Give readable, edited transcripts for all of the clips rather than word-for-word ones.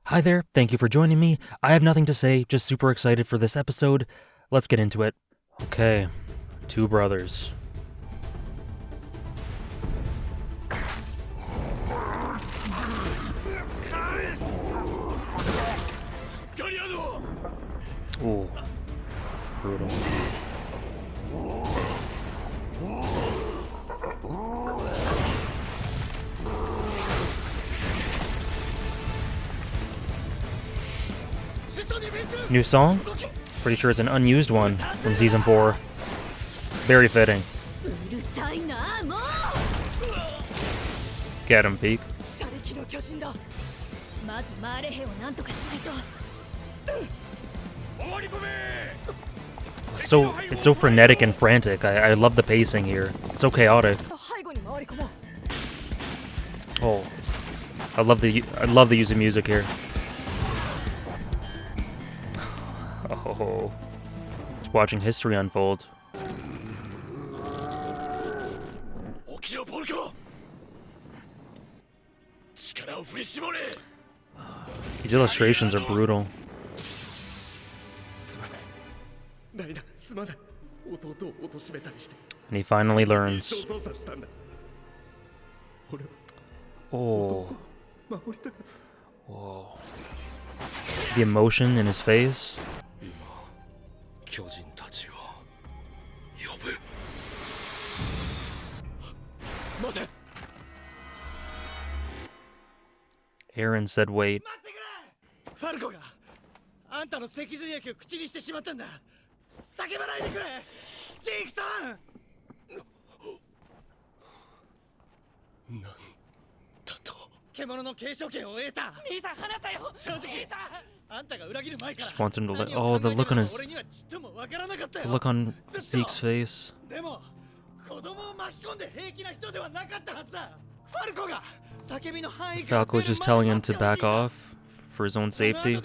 Hi there, thank you for joining me. I have nothing to say, just super excited for this episode. Let's get into it. Okay, two brothers. Ooh, brutal. New song? Pretty sure it's an unused one from season 4. Very fitting. Get him, Peak. It's so frenetic and frantic. I love the pacing here. It's so chaotic. Oh, I love the use of music here. Oh, just watching history unfold. These illustrations are brutal. And he finally learns. Oh. Whoa. The emotion in his face. Aaron said wait. Just wants him to let. Oh, the look on Zeke's face. Falco was just telling him to back off for his own safety.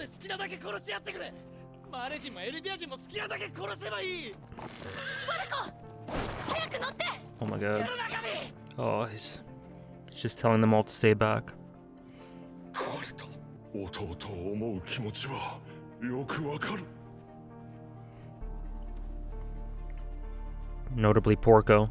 Oh my god. Oh, he's just telling them all to stay back. Notably Porco.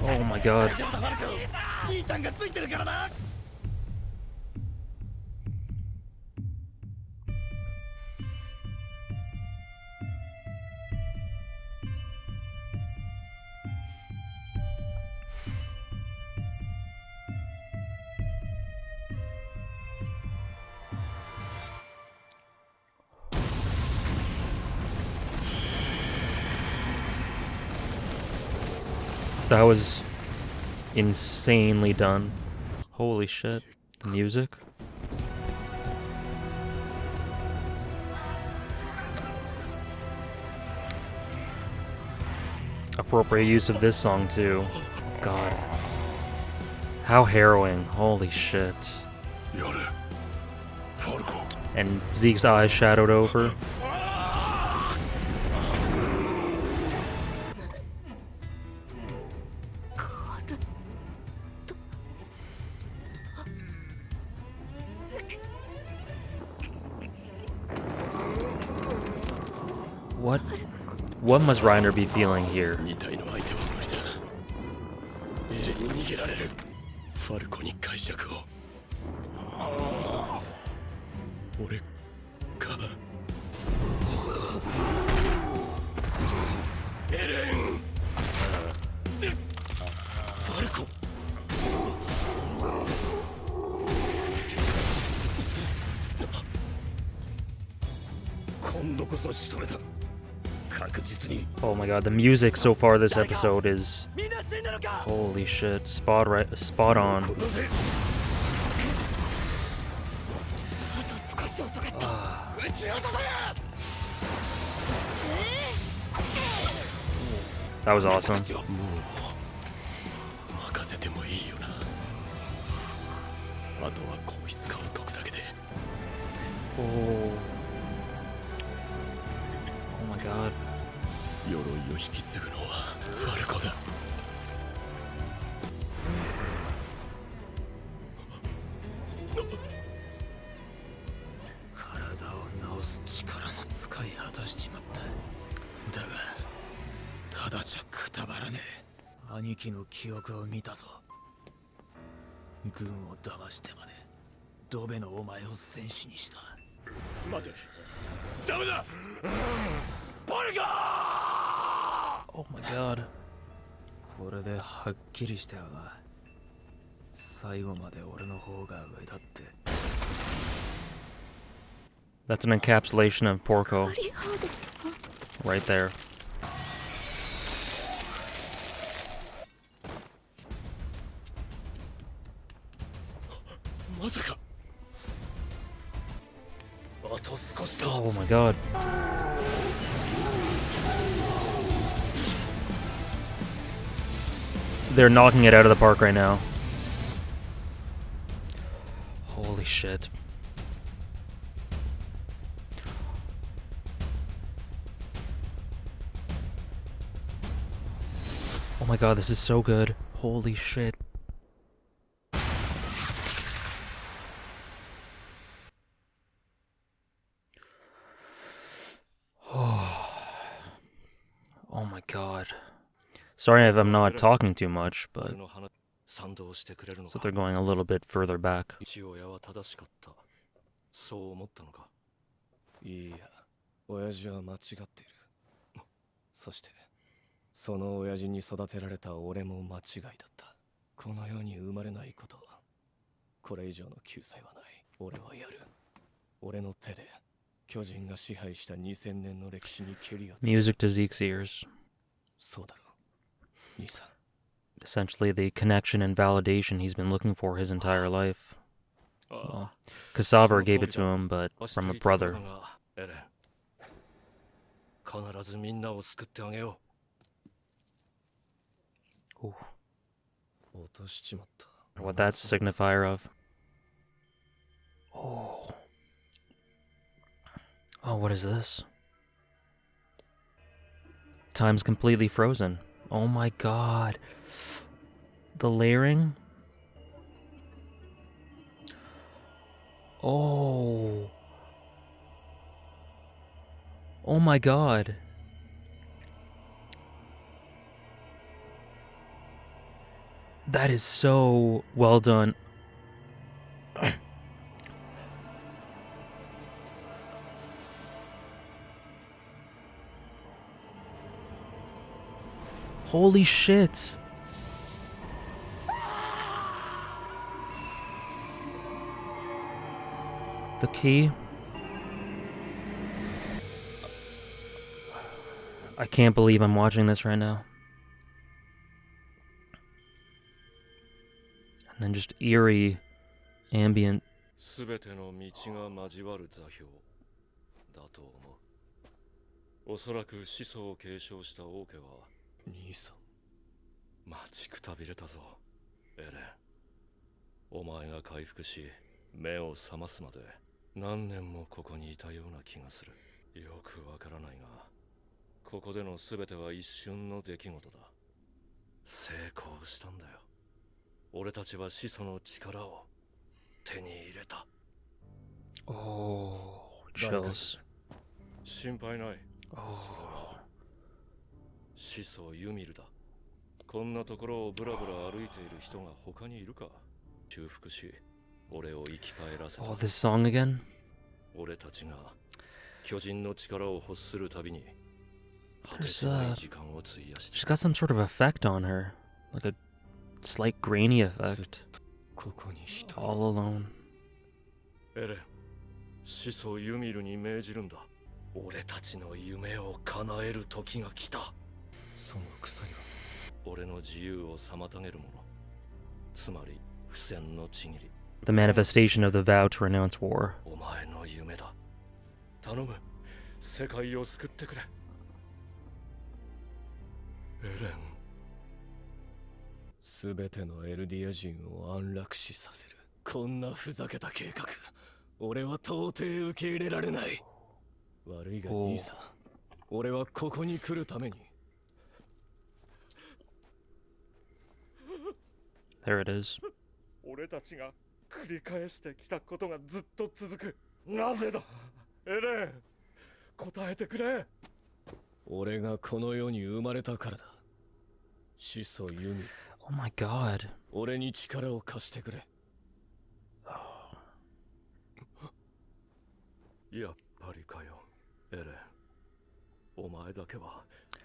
Oh my god. That was insanely done. Holy shit. The music. Appropriate use of this song too. God. How harrowing. Holy shit. And Zeke's eyes shadowed over. What must Reiner be feeling here? Oh my god, the music so far this episode is holy shit, spot on. That was awesome. Oh. god. 鎧を引き継ぐのはファルコだ。体を治す力も使い果たしちまった。だがただじゃくたばらねえ。兄貴の記憶を見たぞ。軍を騙してまでドベのお前を戦士にした。待て、ダメだ。バルガー Oh my god. これではっきりしたよな。最後まで俺の方が上だって。 That's an encapsulation of Porco. Right there. まさか。あと少しだ。 Oh my god. They're knocking it out of the park right now. Holy shit. Oh my god, this is so good. Holy shit. Oh my god. Sorry if I'm not talking too much, but so they're going a little bit further back. そう思ったのか。いいや、親父は間違っている。そしてその親父に育てられた俺も間違いだった。この世に生まれないこと、これ以上の救済はない。俺はやる。俺の手で巨人が支配した2000年の歴史にケリをつける。 Music to Zeke's ears. そうだろう、兄さん。 Essentially the connection and validation he's been looking for his entire life. Well, Cassava gave it to him, but from a brother. 必ずみんなを救ってあげよう。 Ooh. 落としちまった。 What that's signifier of. Oh. Oh, what is this? Time's completely frozen. Oh my god. The layering? Oh. Oh my god. That is so well done. Holy shit. The key. I can't believe I'm watching this right now. And then just eerie ambient. すべての道が交わる座標だと思う。おそらく始祖を継承した王家は兄さん。待ちくたびれたぞ、エレン。お前が回復し目を覚ますまで何年もここにいたような気がする。よくわからないが、ここでのすべては一瞬の出来事だ。成功したんだよ。俺たちは始祖の力を手に入れた。 Oh, chills. 心配ない。 Oh. それは始祖ユミルだ。こんなところをブラブラ歩いている人が他にいるか。修復し、俺を生き返らせた。 Oh, this song again? 俺たちが巨人の力を欲するたびに There's she's got some sort of effect on her, like a slight grainy effect. All alone. エレン、始祖ユミルに命じるんだ。俺たちの夢を叶える時が来た。その鎖は俺の自由を妨げるもの。つまり不戦のちぎり。 The manifestation of the vow to renounce war. お前の夢だ。頼む、世界を救ってくれ。エレン。すべてのエルディア人を安楽死させる。こんなふざけた計画、俺は到底受け入れられない。悪いが兄さん、俺はここに来るために。There it is. 俺たちが繰り返してきたことがずっと続く。なぜだエレン、答えてくれ。俺がこの世に生まれたからだ。始祖ユミ。Oh my god. 俺に力を貸してくれ。やっぱりかよ、エレン。お前だけは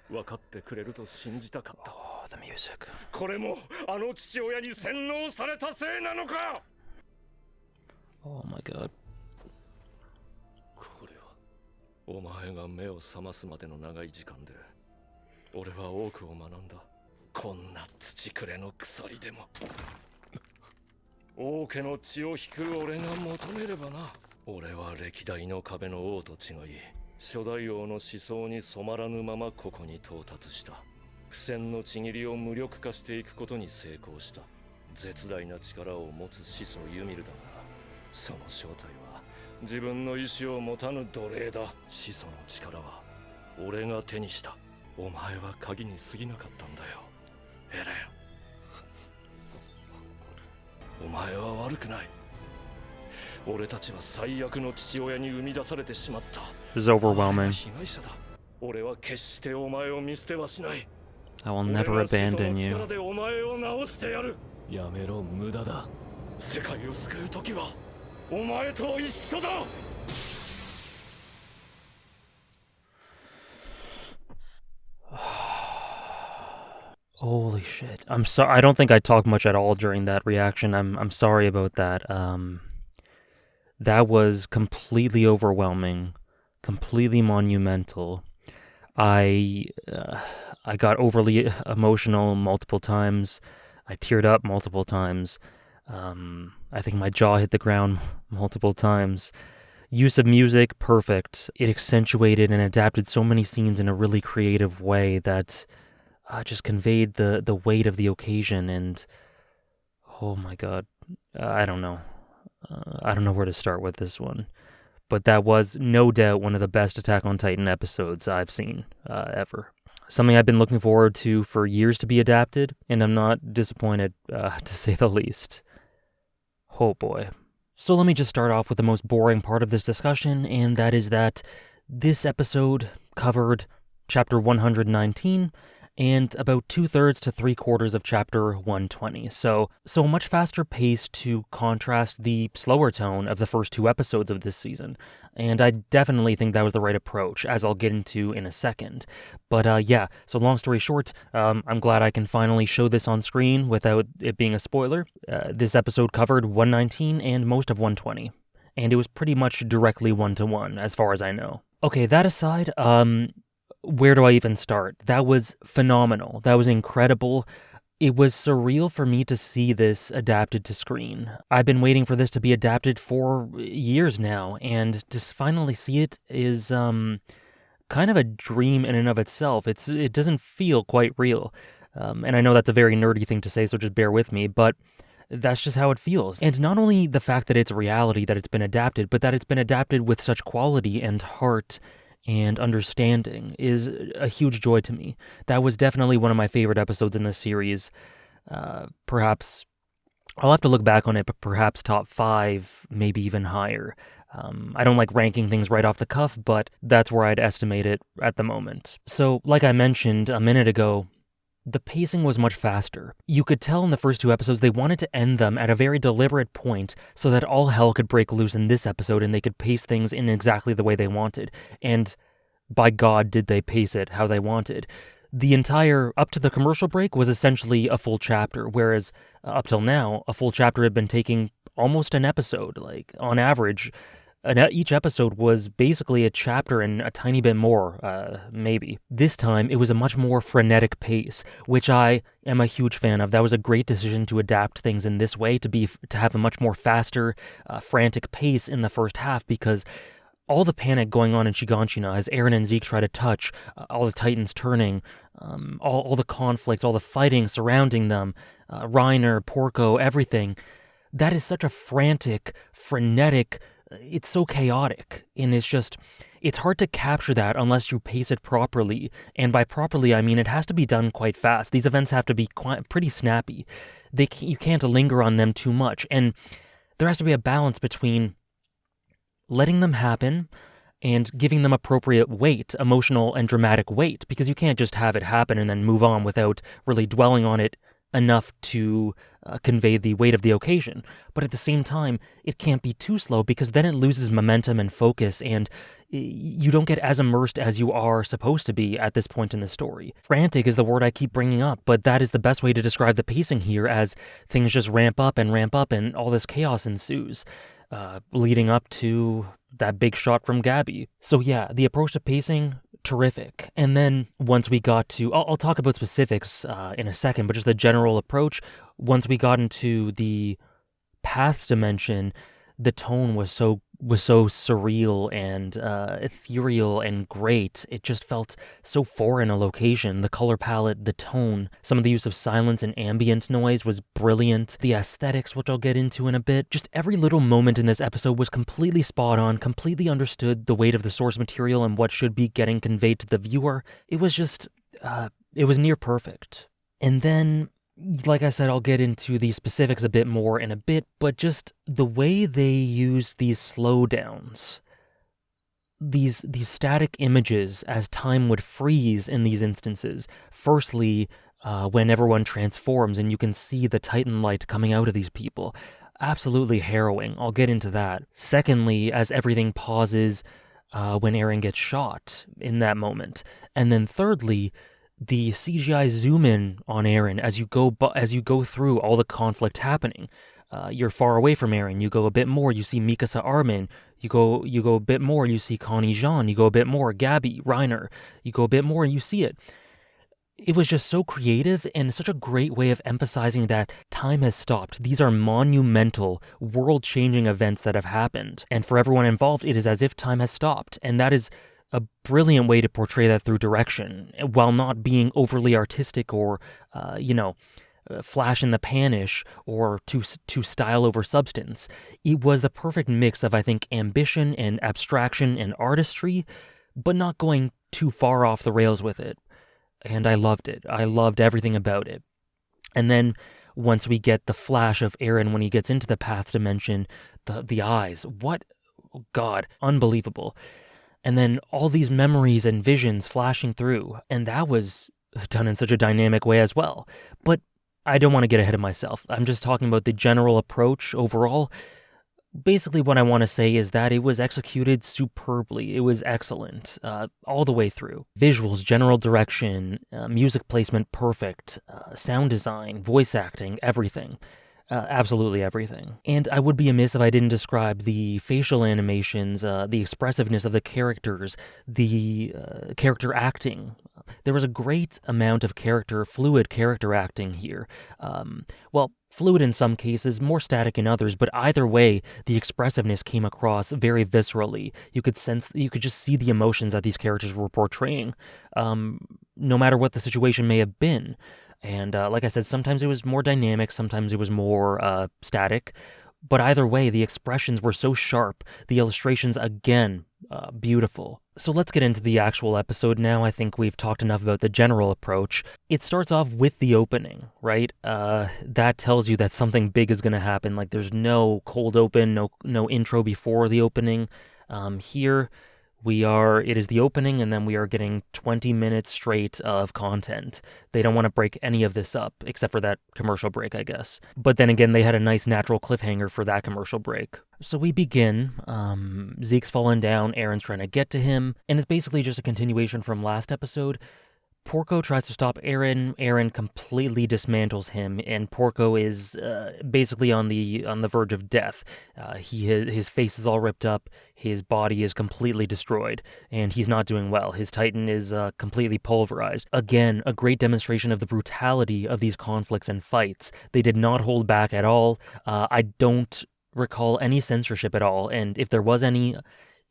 分かってくれると信じたかった。Oh, the music. これもあの父親に洗脳されたせいなのか。 Oh my god. これはお前が目を覚ますまでの長い時間で俺は多くを学んだ。こんな土くれの鎖でも王家の血を引く俺が求めればな。俺は歴代の壁の王と違い、初代王の思想に染まらぬままここに到達した。不戦のちぎりを無力化していくことに成功した。絶大な力を持つ始祖ユミルだが、その正体は自分の意志を持たぬ奴隷だ。始祖の力は俺が手にした。お前は鍵に過ぎなかったんだよ、エレン。お前は悪くない。俺たちは最悪の父親に生み出されてしまった。This is overwhelming. 被害者だ。俺は決してお前を見捨てはしない。 I will never abandon you. 力でお前を直してやる。やめろ、無駄だ。世界を救う時はお前と一緒だ。Holy shit. I'm sorry. I don't think I talked much at all during that reaction. I'm sorry about that. That was completely overwhelming, completely monumental. I got overly emotional multiple times. I teared up multiple times. I think my jaw hit the ground multiple times. Use of music, perfect. It accentuated and adapted so many scenes in a really creative way that just conveyed the weight of the occasion. And oh my god, I don't know. I don't know where to start with this one. But that was no doubt one of the best Attack on Titan episodes I've seen ever. Something I've been looking forward to for years to be adapted, and I'm not disappointed, to say the least. Oh boy. So let me just start off with the most boring part of this discussion, and that is that this episode covered Chapter 119, and about 2/3 to 3/4 of Chapter 120. So a much faster pace to contrast the slower tone of the first two episodes of this season. And I definitely think that was the right approach, as I'll get into in a second. But yeah, so long story short, I'm glad I can finally show this on screen without it being a spoiler. This episode covered 119 and most of 120. And it was pretty much directly 1-to-1, as far as I know. Okay, that aside, where do I even start? That was phenomenal. That was incredible. It was surreal for me to see this adapted to screen. I've been waiting for this to be adapted for years now, and to finally see it is kind of a dream in and of itself. It doesn't feel quite real. And I know that's a very nerdy thing to say, so just bear with me, but that's just how it feels. And not only the fact that it's reality that it's been adapted, but that it's been adapted with such quality and heart and understanding is a huge joy to me. That was definitely one of my favorite episodes in this series. Perhaps, I'll have to look back on it, but perhaps top 5, maybe even higher. I don't like ranking things right off the cuff, but that's where I'd estimate it at the moment. So, like I mentioned a minute ago, the pacing was much faster. You could tell in the first two episodes they wanted to end them at a very deliberate point so that all hell could break loose in this episode and they could pace things in exactly the way they wanted. And by God, did they pace it how they wanted. The entire, up to the commercial break, was essentially a full chapter, whereas up till now, a full chapter had been taking almost an episode. Like, on average, each episode was basically a chapter and a tiny bit more, maybe. This time, it was a much more frenetic pace, which I am a huge fan of. That was a great decision to adapt things in this way, to have a much more faster, frantic pace in the first half, because all the panic going on in Shiganshina as Eren and Zeke try to touch, all the Titans turning, all the conflicts, all the fighting surrounding them, Reiner, Porco, everything. That is such a frantic, frenetic, it's so chaotic, and It's hard to capture that unless you pace it properly. And by properly, I mean it has to be done quite fast. These events have to be pretty snappy. You can't linger on them too much. And there has to be a balance between letting them happen and giving them appropriate weight, emotional and dramatic weight, because you can't just have it happen and then move on without really dwelling on it enough to convey the weight of the occasion. But at the same time, it can't be too slow because then it loses momentum and focus, and you don't get as immersed as you are supposed to be at this point in the story. Frantic is the word I keep bringing up, but that is the best way to describe the pacing here, as things just ramp up and all this chaos ensues, leading up to that big shot from Gabby. So yeah, the approach to pacing, terrific. And then once we got to, I'll talk about specifics in a second, but just the general approach, once we got into the paths dimension, the tone was so surreal and ethereal and great. It just felt so foreign a location. The color palette, the tone, some of the use of silence and ambient noise was brilliant. The aesthetics, which I'll get into in a bit, just every little moment in this episode was completely spot on, completely understood the weight of the source material and what should be getting conveyed to the viewer. It was just, it was near perfect. And then, like I said, I'll get into the specifics a bit more in a bit, but just the way they use these slowdowns, these static images as time would freeze in these instances. Firstly, when everyone transforms and you can see the Titan light coming out of these people. Absolutely harrowing. I'll get into that. Secondly, as everything pauses when Eren gets shot in that moment. And then thirdly, the CGI zoom in on Eren as you go through all the conflict happening. You're far away from Eren. You go a bit more, you see Mikasa Armin. You go a bit more, you see Connie Jean. You go a bit more, Gabby, Reiner. You go a bit more, you see it. It was just so creative and such a great way of emphasizing that time has stopped. These are monumental, world-changing events that have happened. And for everyone involved, it is as if time has stopped. And that is a brilliant way to portray that through direction, while not being overly artistic or, flash in the panish or too style over substance. It was the perfect mix of, I think, ambition and abstraction and artistry, but not going too far off the rails with it. And I loved it. I loved everything about it. And then once we get the flash of Eren when he gets into the path dimension, the eyes, what, oh God, unbelievable. And then all these memories and visions flashing through, and that was done in such a dynamic way as well. But I don't want to get ahead of myself. I'm just talking about the general approach overall. Basically, what I want to say is that it was executed superbly. It was excellent, all the way through. Visuals, general direction, music placement, perfect. Sound design, voice acting, everything. Absolutely everything. And I would be amiss if I didn't describe the facial animations, the expressiveness of the characters, the character acting. There was a great amount of fluid character acting here. Fluid in some cases, more static in others, but either way, the expressiveness came across very viscerally. You could just see the emotions that these characters were portraying, no matter what the situation may have been. And like I said, sometimes it was more dynamic, sometimes it was more static. But either way, the expressions were so sharp. The illustrations, again, beautiful. So let's get into the actual episode now. I think we've talked enough about the general approach. It starts off with the opening, right? That tells you that something big is going to happen. Like, there's no cold open, no intro before the opening. Here, it is the opening, and then we are getting 20 minutes straight of content. They don't want to break any of this up, except for that commercial break, I guess. But then again, they had a nice natural cliffhanger for that commercial break. So we begin, Zeke's fallen down, Eren's trying to get to him, and it's basically just a continuation from last episode. Porco tries to stop Eren completely dismantles him, and Porco is basically on the verge of death. His face is all ripped up, his body is completely destroyed, and he's not doing well. His Titan is completely pulverized. Again, a great demonstration of the brutality of these conflicts and fights. They did not hold back at all. I don't recall any censorship at all, and if there was any,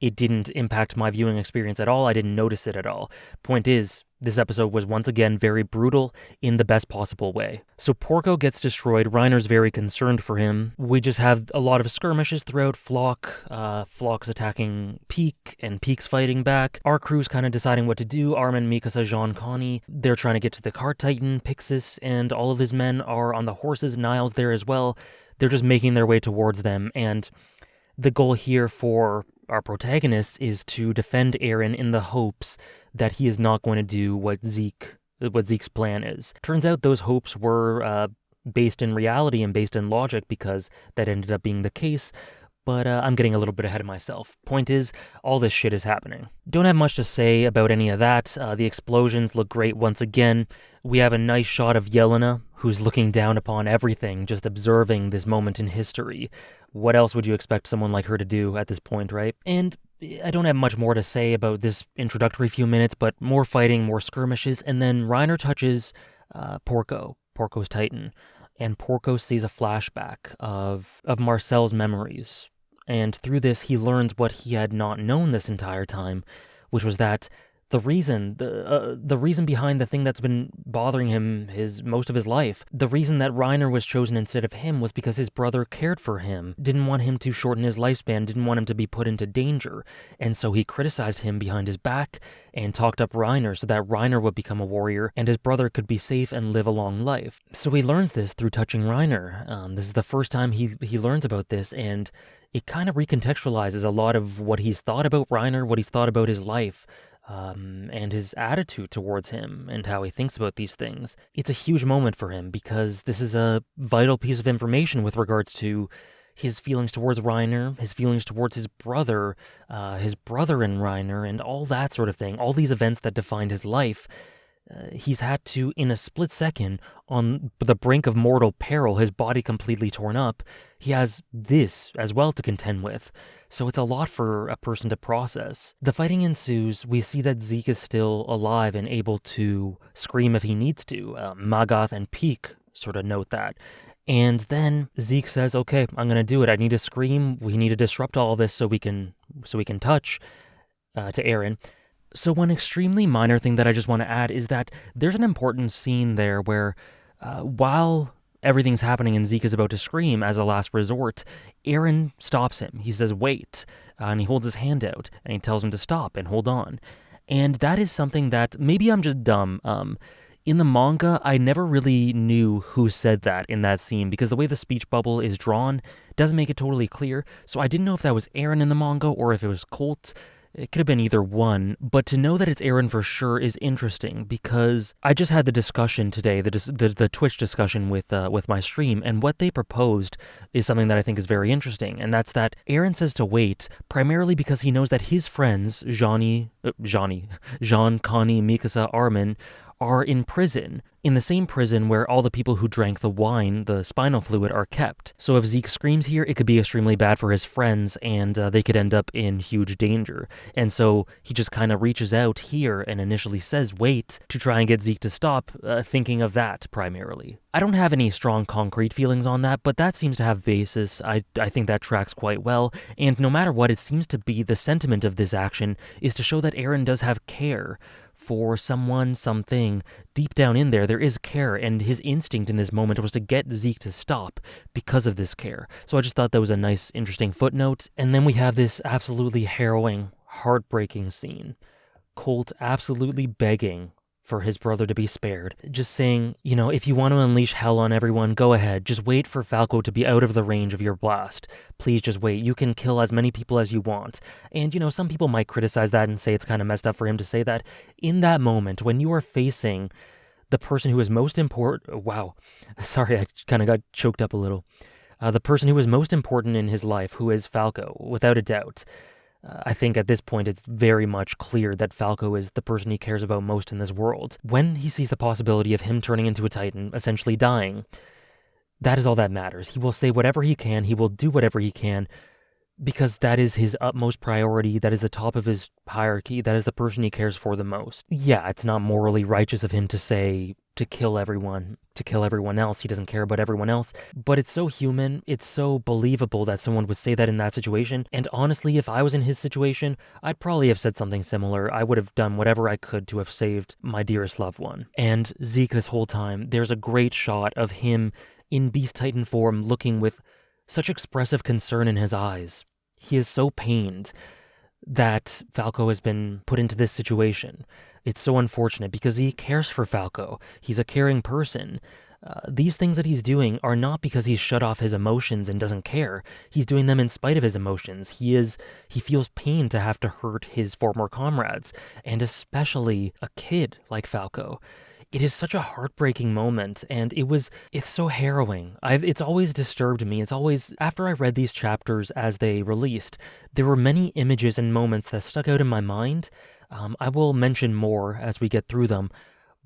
it didn't impact my viewing experience at all. I didn't notice it at all. Point is, This episode was once again very brutal in the best possible way. So Porco gets destroyed. Reiner's very concerned for him. We just have a lot of skirmishes throughout Flock. Flock's attacking Peak, and Peak's fighting back. Our crew's kind of deciding what to do. Armin, Mikasa, Jean, Connie, they're trying to get to the Cart Titan. Pixis and all of his men are on the horses. Niall's there as well. They're just making their way towards them, and the goal here for our protagonists is to defend Eren in the hopes that he is not going to do what Zeke's plan is. Turns out those hopes were based in reality and based in logic, because that ended up being the case. But I'm getting a little bit ahead of myself. Point is, all this shit is happening. Don't have much to say about any of that. The explosions look great once again. We have a nice shot of Yelena, who's looking down upon everything, just observing this moment in history. What else would you expect someone like her to do at this point, right? And I don't have much more to say about this introductory few minutes, but more fighting, more skirmishes, and then Reiner touches Porco's Titan, and Porco sees a flashback of Marcel's memories. And through this, he learns what he had not known this entire time, which was that the reason behind the thing that's been bothering him most of his life, the reason that Reiner was chosen instead of him was because his brother cared for him, didn't want him to shorten his lifespan, didn't want him to be put into danger, and so he criticized him behind his back and talked up Reiner so that Reiner would become a warrior and his brother could be safe and live a long life. So he learns this through touching Reiner. This is the first time he learns about this, and it kind of recontextualizes a lot of what he's thought about Reiner, what he's thought about his life, and his attitude towards him and how he thinks about these things. It's a huge moment for him because this is a vital piece of information with regards to his feelings towards Reiner, his feelings towards his brother and Reiner, and all that sort of thing. All these events that defined his life. He's had to, in a split second, on the brink of mortal peril, his body completely torn up, he has this as well to contend with. So it's a lot for a person to process. The fighting ensues. We see that Zeke is still alive and able to scream if he needs to. Magath and Peak sort of note that. And then Zeke says, okay, I'm going to do it. I need to scream. We need to disrupt all of this so we can touch to Eren. So one extremely minor thing that I just want to add is that there's an important scene there where while everything's happening and Zeke is about to scream as a last resort, Eren stops him. He says, wait, and he holds his hand out and he tells him to stop and hold on. And that is something that, maybe I'm just dumb, in the manga, I never really knew who said that in that scene because the way the speech bubble is drawn doesn't make it totally clear. So I didn't know if that was Eren in the manga or if it was Colt. It could have been either one, but to know that it's Eren for sure is interesting because I just had the discussion today, the Twitch discussion with my stream, and what they proposed is something that I think is very interesting, and that's that Eren says to wait primarily because he knows that his friends, Jean, Connie, Mikasa, Armin, are in prison, in the same prison where all the people who drank the wine, the spinal fluid, are kept. So if Zeke screams here, it could be extremely bad for his friends, and they could end up in huge danger. And so he just kind of reaches out here and initially says wait to try and get Zeke to stop, thinking of that primarily. I don't have any strong concrete feelings on that, but that seems to have basis. I think that tracks quite well, and no matter what, it seems to be the sentiment of this action is to show that Eren does have care for someone, something. Deep down in there is care, and his instinct in this moment was to get Zeke to stop because of this care. So I just thought that was a nice, interesting footnote. And then we have this absolutely harrowing, heartbreaking scene. Colt absolutely begging for his brother to be spared. Just saying, if you want to unleash hell on everyone, go ahead. Just wait for Falco to be out of the range of your blast. Please just wait. You can kill as many people as you want. And, some people might criticize that and say it's kind of messed up for him to say that. In that moment, when you are facing the person who is most important... Wow. Sorry, I kind of got choked up a little. The person who is most important in his life, who is Falco, without a doubt. I think at this point it's very much clear that Falco is the person he cares about most in this world. When he sees the possibility of him turning into a Titan, essentially dying, that is all that matters. He will say whatever he can, he will do whatever he can, because that is his utmost priority, that is the top of his hierarchy, that is the person he cares for the most. Yeah, it's not morally righteous of him to say, to kill everyone else. He doesn't care about everyone else. But it's so human. It's so believable that someone would say that in that situation. And honestly, if I was in his situation, I'd probably have said something similar. I would have done whatever I could to have saved my dearest loved one. And Zeke, this whole time, there's a great shot of him in Beast Titan form looking with such expressive concern in his eyes. He is so pained that Falco has been put into this situation. It's so unfortunate because he cares for Falco. He's a caring person. These things that he's doing are not because he's shut off his emotions and doesn't care. He's doing them in spite of his emotions. He feels pain to have to hurt his former comrades, and especially a kid like Falco. It is such a heartbreaking moment, and it's so harrowing. It's always disturbed me. It's always, after I read these chapters as they released, there were many images and moments that stuck out in my mind. I will mention more as we get through them,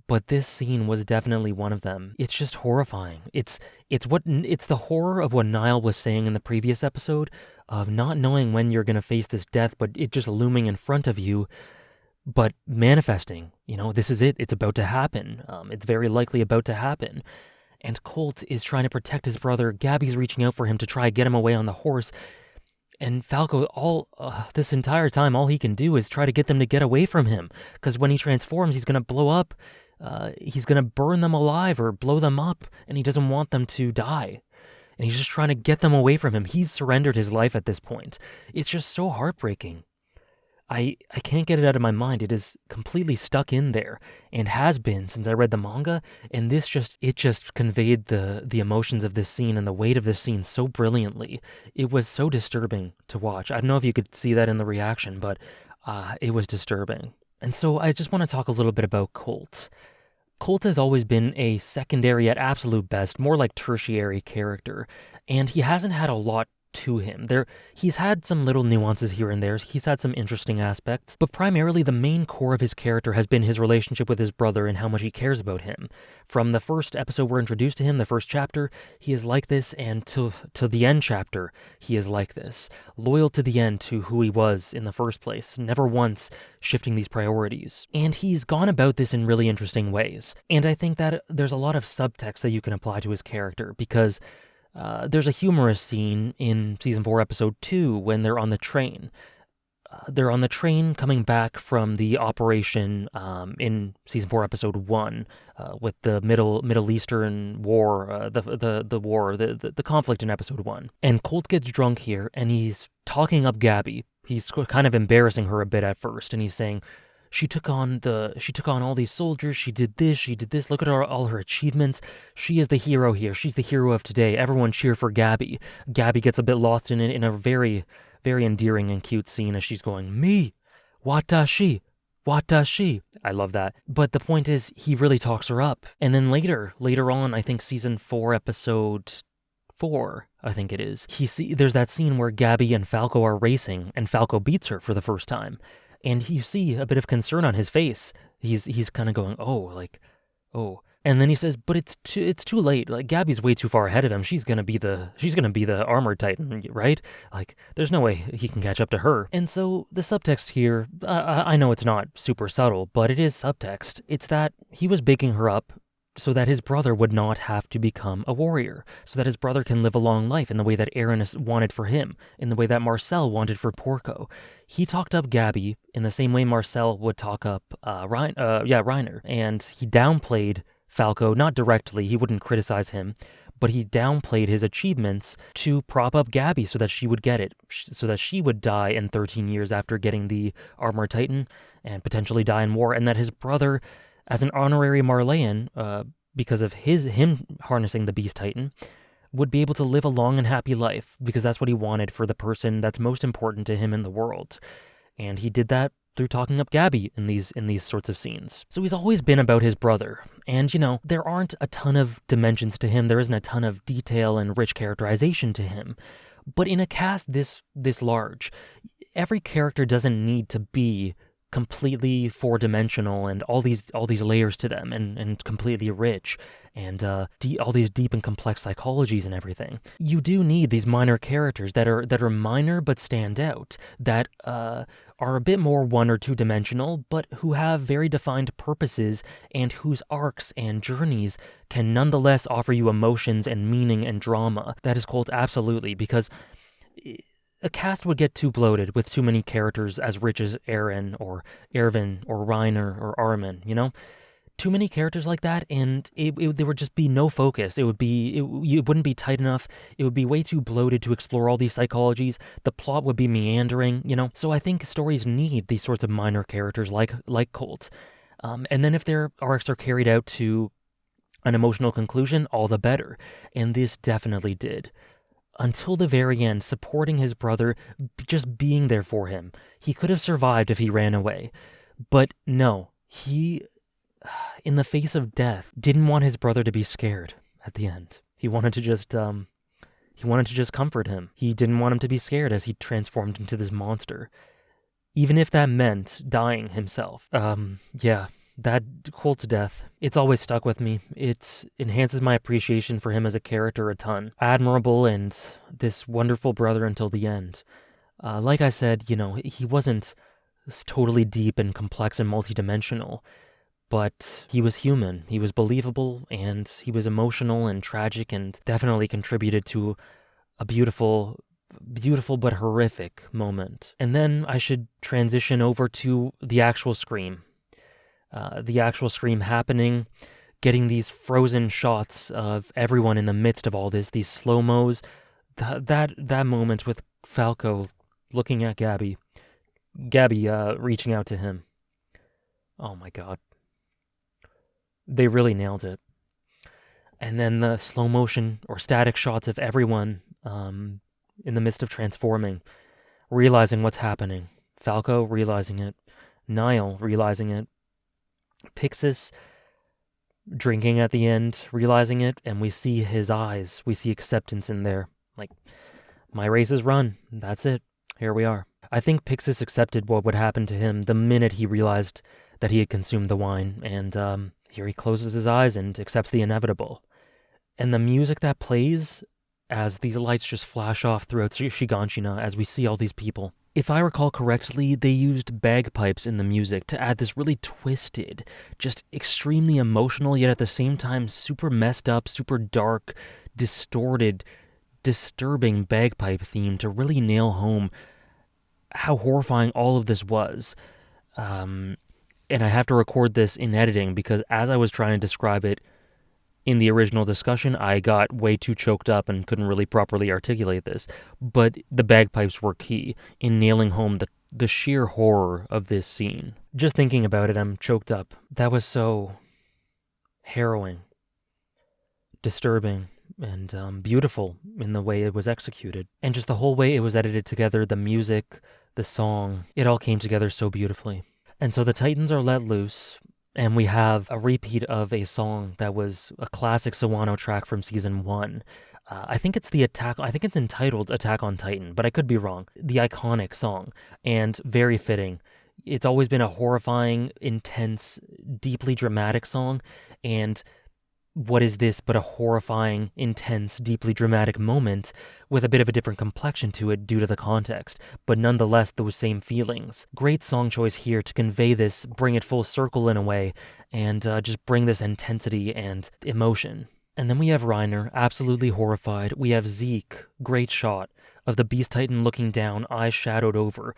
but this scene was definitely one of them. It's just horrifying. It's the horror of what Niall was saying in the previous episode, of not knowing when you're gonna face this death, but it just looming in front of you, but manifesting. This is it. It's about to happen. It's very likely about to happen. And Colt is trying to protect his brother. Gabby's reaching out for him to try to get him away on the horse. And Falco, this entire time, all he can do is try to get them to get away from him. Because when he transforms, he's going to blow up. He's going to burn them alive or blow them up. And he doesn't want them to die. And he's just trying to get them away from him. He's surrendered his life at this point. It's just so heartbreaking. I can't get it out of my mind. It is completely stuck in there and has been since I read the manga. And this just conveyed the emotions of this scene and the weight of this scene so brilliantly. It was so disturbing to watch. I don't know if you could see that in the reaction, but it was disturbing. And so I just want to talk a little bit about Colt. Colt has always been a secondary at absolute best, more like tertiary character, and he hasn't had a lot to him. He's had some little nuances here and there. He's had some interesting aspects, but primarily the main core of his character has been his relationship with his brother and how much he cares about him. From the first episode we're introduced to him, the first chapter, he is like this, and to the end chapter, he is like this. Loyal to the end to who he was in the first place, never once shifting these priorities. And he's gone about this in really interesting ways. And I think that there's a lot of subtext that you can apply to his character, because there's a humorous scene in Season 4, Episode 2, when they're on the train. They're on the train coming back from the operation in Season 4, Episode 1, with the Middle Eastern war, the conflict in Episode 1. And Colt gets drunk here, and he's talking up Gabby. He's kind of embarrassing her a bit at first, and he's saying, She took on all these soldiers. She did this. Look at all her achievements. She is the hero here. She's the hero of today. Everyone cheer for Gabby. Gabby gets a bit lost in it in a very, very endearing and cute scene as she's going, me, watashi, watashi. I love that. But the point is, he really talks her up. And then later on, I think Season 4, Episode 4, I think it is, there's that scene where Gabby and Falco are racing, and Falco beats her for the first time. And you see a bit of concern on his face. He's kind of going, oh. And then he says, but it's too late. Like, Gabby's way too far ahead of him. She's gonna be the armored titan, right? Like, there's no way he can catch up to her. And so the subtext here, I know it's not super subtle, but it is subtext. It's that he was baking her up so that his brother would not have to become a warrior, so that his brother can live a long life in the way that Aaron wanted for him, in the way that Marcel wanted for Porco. He talked up Gabby in the same way Marcel would talk up Reiner, and he downplayed Falco, not directly, he wouldn't criticize him, but he downplayed his achievements to prop up Gabby so that she would get it, so that she would die in 13 years after getting the Armor Titan, and potentially die in war, and that his brother, as an honorary Marleyan, because of him harnessing the Beast Titan, would be able to live a long and happy life, because that's what he wanted for the person that's most important to him in the world. And he did that through talking up Gabby in these sorts of scenes. So he's always been about his brother. And, there aren't a ton of dimensions to him. There isn't a ton of detail and rich characterization to him. But in a cast this large, every character doesn't need to be completely four-dimensional and all these layers to them, and completely rich, and all these deep and complex psychologies and everything. You do need these minor characters that are minor but stand out, that are a bit more one or two dimensional, but who have very defined purposes and whose arcs and journeys can nonetheless offer you emotions and meaning and drama. That is called absolutely, because a cast would get too bloated with too many characters as rich as Aaron or Erwin or Reiner or Armin, you know? Too many characters like that, and there would just be no focus. It wouldn't be tight enough. It would be way too bloated to explore all these psychologies. The plot would be meandering, you know? So I think stories need these sorts of minor characters like Colt. And then if their arcs are carried out to an emotional conclusion, all the better. And this definitely did. Until the very end, supporting his brother, just being there for him. He could have survived if he ran away. But no, he, in the face of death, didn't want his brother to be scared at the end. He wanted to just comfort him. He didn't want him to be scared as he transformed into this monster. Even if that meant dying himself. Yeah. That Colt's death, it's always stuck with me. It enhances my appreciation for him as a character a ton. Admirable and this wonderful brother until the end. Like I said, you know, he wasn't totally deep and complex and multidimensional, but he was human. He was believable, and he was emotional and tragic, and definitely contributed to a beautiful but horrific moment. And then I should transition over to the actual Scream. Happening, getting these frozen shots of everyone in the midst of all this, these slow-mos, that moment with Falco looking at Gabby reaching out to him. Oh my god. They really nailed it. And then the slow motion or static shots of everyone in the midst of transforming, realizing what's happening. Falco realizing it. Niall realizing it. Pixis drinking at the end, realizing it, and we see his eyes. We see acceptance in there. Like, my race is run. That's it. Here we are. I think Pixis accepted what would happen to him the minute he realized that he had consumed the wine, and here he closes his eyes and accepts the inevitable. And the music that plays as these lights just flash off throughout Shiganshina as we see all these people. If I recall correctly, they used bagpipes in the music to add this really twisted, just extremely emotional, yet at the same time super messed up, super dark, distorted, disturbing bagpipe theme to really nail home how horrifying all of this was. And I have to record this in editing because as I was trying to describe it in the original discussion, I got way too choked up and couldn't really properly articulate this. But the bagpipes were key in nailing home the sheer horror of this scene. Just thinking about it, I'm choked up. That was so harrowing, disturbing, and beautiful in the way it was executed. And just the whole way it was edited together, the music, the song, it all came together so beautifully. And so the Titans are let loose, and we have a repeat of a song that was a classic Sawano track from season 1. I think it's entitled Attack on Titan, but I could be wrong. The iconic song, and very fitting. It's always been a horrifying, intense, deeply dramatic song, and what is this but a horrifying, intense, deeply dramatic moment with a bit of a different complexion to it due to the context, but nonetheless those same feelings. Great song choice here to convey this, bring it full circle in a way, and just bring this intensity and emotion. And then we have Reiner, absolutely horrified. We have Zeke, great shot of the Beast Titan looking down, eyes shadowed over,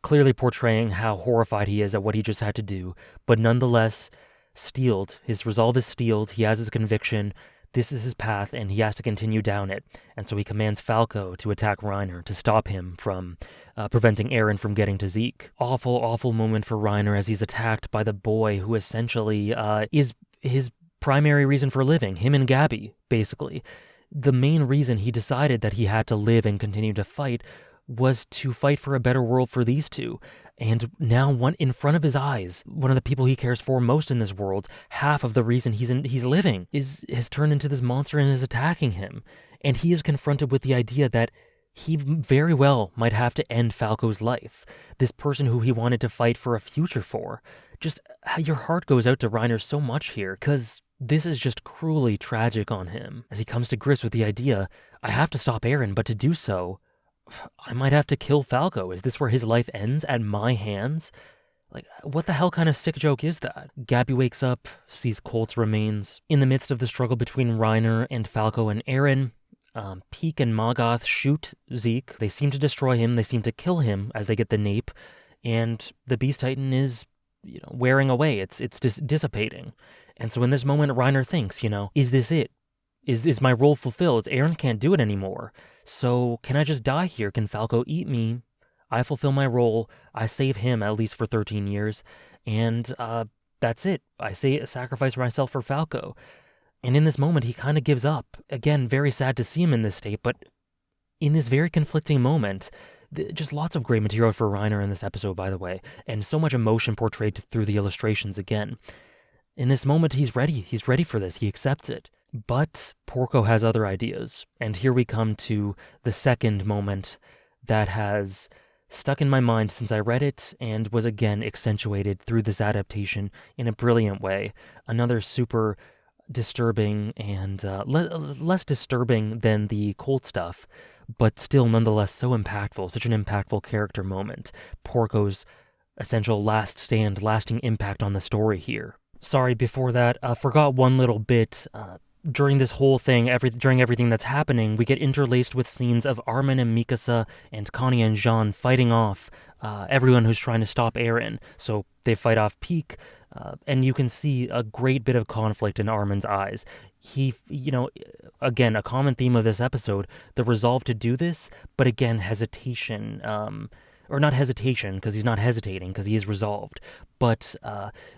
clearly portraying how horrified he is at what he just had to do, but nonetheless steeled. His resolve is steeled. He has his conviction. This is his path, and he has to continue down it. And so he commands Falco to attack Reiner to stop him from preventing Eren from getting to Zeke. Awful, awful moment for Reiner as he's attacked by the boy who essentially is his primary reason for living. Him and Gabby, basically. The main reason he decided that he had to live and continue to fight was to fight for a better world for these two. And now, in front of his eyes, one of the people he cares for most in this world, half of the reason he's living, has turned into this monster and is attacking him. And he is confronted with the idea that he very well might have to end Falco's life. This person who he wanted to fight for a future for. Just your heart goes out to Reiner so much here, because this is just cruelly tragic on him as he comes to grips with the idea, I have to stop Eren, but to do so, I might have to kill Falco. Is this where his life ends, at my hands? Like, what the hell kind of sick joke is that? Gabby wakes up, sees Colt's remains. In the midst of the struggle between Reiner and Falco and Eren, Peak and Magath shoot Zeke. They seem to destroy him. They seem to kill him as they get the nape. And the Beast Titan is, wearing away. It's dissipating. And so in this moment, Reiner thinks, is this it? Is my role fulfilled? Eren can't do it anymore. So can I just die here? Can Falco eat me? I fulfill my role. I save him, at least for 13 years. And that's it. I sacrifice myself for Falco. And in this moment, he kind of gives up. Again, very sad to see him in this state, but in this very conflicting moment, just lots of great material for Reiner in this episode, by the way, and so much emotion portrayed through the illustrations again. In this moment, he's ready. He's ready for this. He accepts it. But Porco has other ideas. And here we come to the second moment that has stuck in my mind since I read it and was again accentuated through this adaptation in a brilliant way. Another super disturbing and less disturbing than the Colt stuff, but still nonetheless so impactful, such an impactful character moment. Porco's essential last stand, lasting impact on the story here. Sorry, before that, forgot one little bit. During this whole thing, during everything that's happening, we get interlaced with scenes of Armin and Mikasa and Connie and Jean fighting off everyone who's trying to stop Eren. So they fight off Peak, and you can see a great bit of conflict in Armin's eyes. He, again, a common theme of this episode, the resolve to do this, but again, hesitation, or not hesitation, because he's not hesitating, because he is resolved. But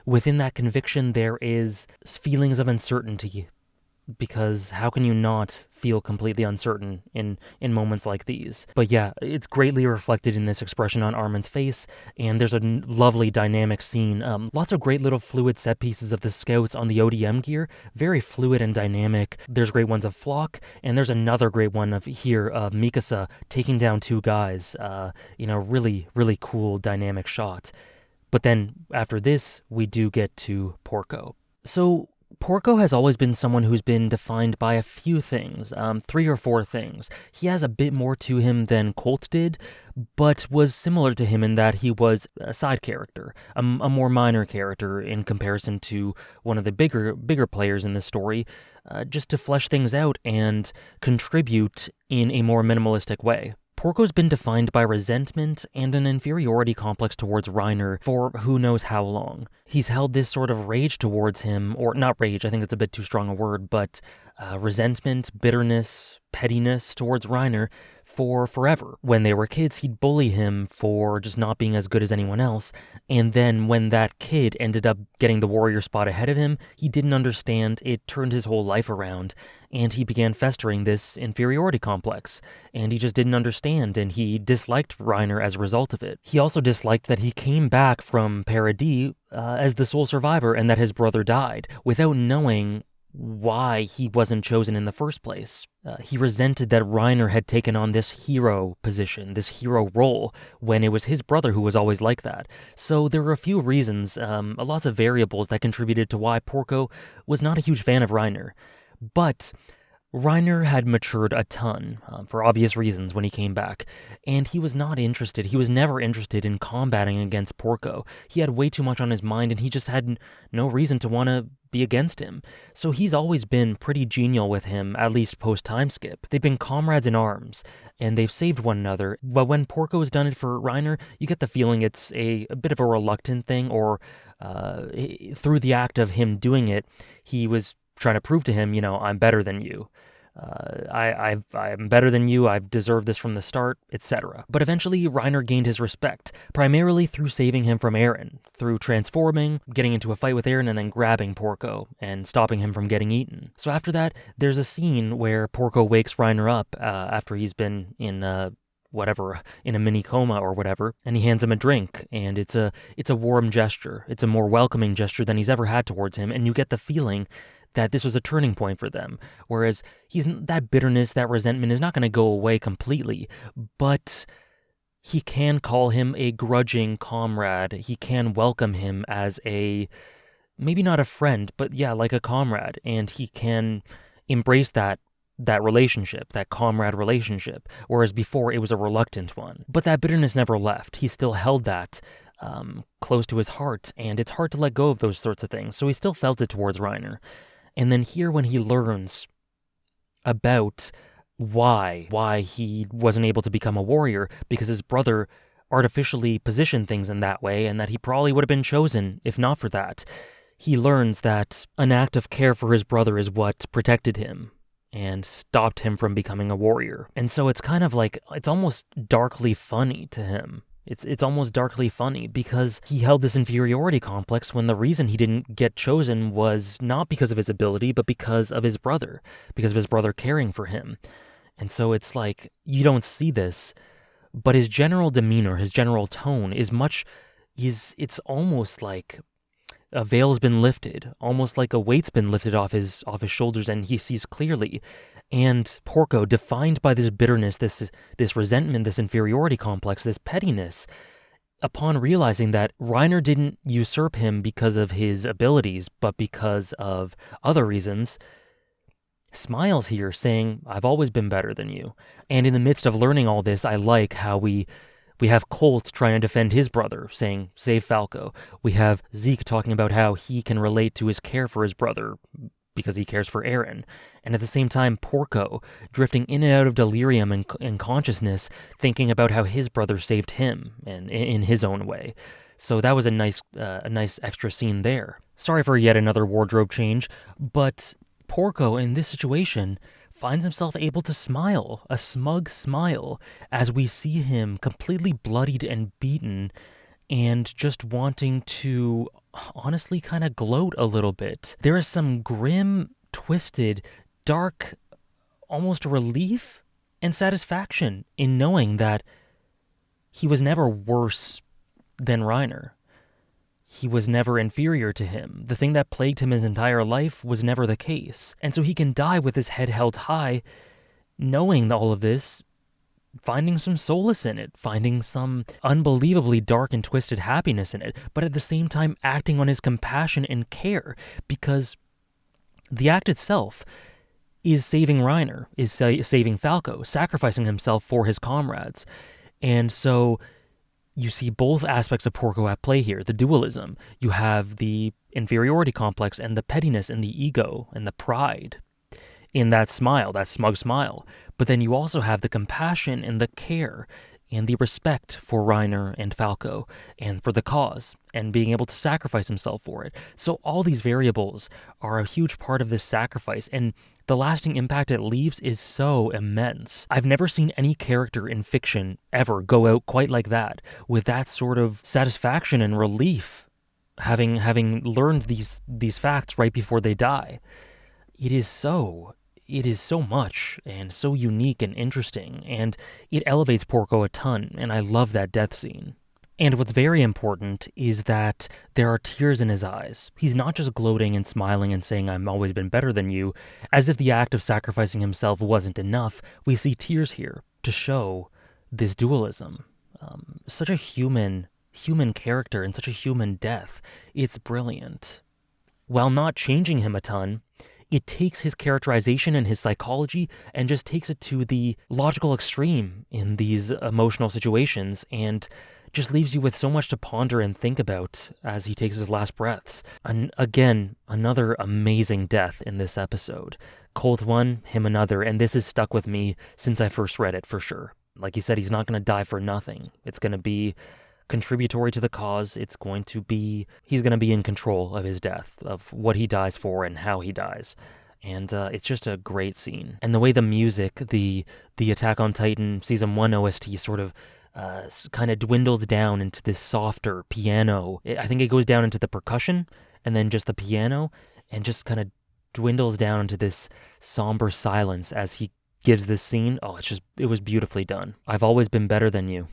within that conviction, there is feelings of uncertainty, because how can you not feel completely uncertain in moments like these? But yeah, it's greatly reflected in this expression on Armin's face, and there's a lovely dynamic scene. Lots of great little fluid set pieces of the scouts on the ODM gear, very fluid and dynamic. There's great ones of Flock, and there's another great one of Mikasa taking down two guys. Really, really cool dynamic shot. But then after this, we do get to Porco. So Porco has always been someone who's been defined by a few things, 3 or 4 things. He has a bit more to him than Colt did, but was similar to him in that he was a side character, a more minor character in comparison to one of the bigger players in the story, just to flesh things out and contribute in a more minimalistic way. Porco's been defined by resentment and an inferiority complex towards Reiner for who knows how long. He's held this sort of rage towards him, or not rage, I think that's a bit too strong a word, but resentment, bitterness, pettiness towards Reiner for forever. When they were kids, he'd bully him for just not being as good as anyone else, and then when that kid ended up getting the warrior spot ahead of him, he didn't understand. It turned his whole life around, and he began festering this inferiority complex, and he just didn't understand, and he disliked Reiner as a result of it. He also disliked that he came back from Paradis as the sole survivor and that his brother died, without knowing why he wasn't chosen in the first place. He resented that Reiner had taken on this hero position, this hero role, when it was his brother who was always like that. So there were a few reasons, lots of variables that contributed to why Porco was not a huge fan of Reiner. But Reiner had matured a ton, for obvious reasons, when he came back, and he was not interested. He was never interested in combating against Porco. He had way too much on his mind, and he just had no reason to want to be against him. So he's always been pretty genial with him, at least post-time skip. They've been comrades in arms, and they've saved one another. But when Porco has done it for Reiner, you get the feeling it's a bit of a reluctant thing, or through the act of him doing it, he was trying to prove to him, I'm better than you. I'm better than you, I've deserved this from the start, etc. But eventually, Reiner gained his respect, primarily through saving him from Eren, through transforming, getting into a fight with Eren, and then grabbing Porco, and stopping him from getting eaten. So after that, there's a scene where Porco wakes Reiner up after he's been in a mini coma or whatever, and he hands him a drink, and it's a warm gesture. It's a more welcoming gesture than he's ever had towards him, and you get the feeling that this was a turning point for them. Whereas that bitterness, that resentment is not going to go away completely, but he can call him a grudging comrade. He can welcome him as maybe not a friend, but yeah, like a comrade. And he can embrace that relationship, that comrade relationship, whereas before it was a reluctant one. But that bitterness never left. He still held that close to his heart, and it's hard to let go of those sorts of things. So he still felt it towards Reiner. And then here, when he learns about why he wasn't able to become a warrior, because his brother artificially positioned things in that way, and that he probably would have been chosen if not for that, he learns that an act of care for his brother is what protected him and stopped him from becoming a warrior. And so it's kind of like, it's almost darkly funny to him. It's almost darkly funny because he held this inferiority complex when the reason he didn't get chosen was not because of his ability, but because of his brother caring for him. And so it's like, you don't see this, but his general demeanor, his general tone it's almost like a veil's been lifted, almost like a weight's been lifted off his shoulders, and he sees clearly. And Porco, defined by this bitterness, this resentment, this inferiority complex, this pettiness, upon realizing that Reiner didn't usurp him because of his abilities, but because of other reasons, smiles here, saying, "I've always been better than you." And in the midst of learning all this, I like how we have Colt trying to defend his brother, saying, "Save Falco." We have Zeke talking about how he can relate to his care for his brother because he cares for Eren. And at the same time, Porco drifting in and out of delirium and consciousness, thinking about how his brother saved him and in his own way. So that was a nice extra scene there. Sorry for yet another wardrobe change, but Porco in this situation finds himself able to smile, a smug smile, as we see him completely bloodied and beaten and just wanting to honestly kind of gloat a little bit. There is some grim, twisted, dark, almost relief and satisfaction in knowing that he was never worse than Reiner. He was never inferior to him. The thing that plagued him his entire life was never the case. And so he can die with his head held high, knowing all of this, finding some solace in it, finding some unbelievably dark and twisted happiness in it, but at the same time acting on his compassion and care, because the act itself is saving Reiner, is saving Falco, sacrificing himself for his comrades. And so you see both aspects of Porco at play here, the dualism. You have the inferiority complex and the pettiness and the ego and the pride in that smile, that smug smile. But then you also have the compassion and the care and the respect for Reiner and Falco and for the cause and being able to sacrifice himself for it. So all these variables are a huge part of this sacrifice, and the lasting impact it leaves is so immense. I've never seen any character in fiction ever go out quite like that, with that sort of satisfaction and relief, having learned these facts right before they die. It is so much and so unique and interesting, and it elevates Porco a ton, and I love that death scene. And what's very important is that there are tears in his eyes. He's not just gloating and smiling and saying, "I've always been better than you," as if the act of sacrificing himself wasn't enough. We see tears here to show this dualism. Such a human character and such a human death. It's brilliant. While not changing him a ton, it takes his characterization and his psychology and just takes it to the logical extreme in these emotional situations and just leaves you with so much to ponder and think about as he takes his last breaths. And again, another amazing death in this episode. Colt one, him another, and this has stuck with me since I first read it for sure. Like he said, he's not going to die for nothing. It's going to be contributory to the cause. He's going to be in control of his death, of what he dies for and how he dies. And it's just a great scene. And the way the music, the Attack on Titan Season 1 OST sort of kind of dwindles down into this softer piano. I think it goes down into the percussion and then just the piano and just kind of dwindles down into this somber silence as he gives this scene. Oh, it was beautifully done. I've always been better than you.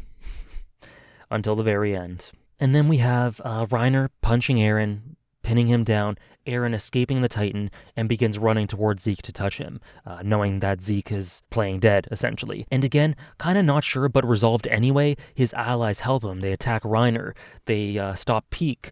Until the very end. And then we have Reiner punching Eren, pinning him down, Eren escaping the Titan and begins running towards Zeke to touch him, knowing that Zeke is playing dead, essentially. And again, kind of not sure, but resolved anyway, his allies help him. They attack Reiner. They stop Peak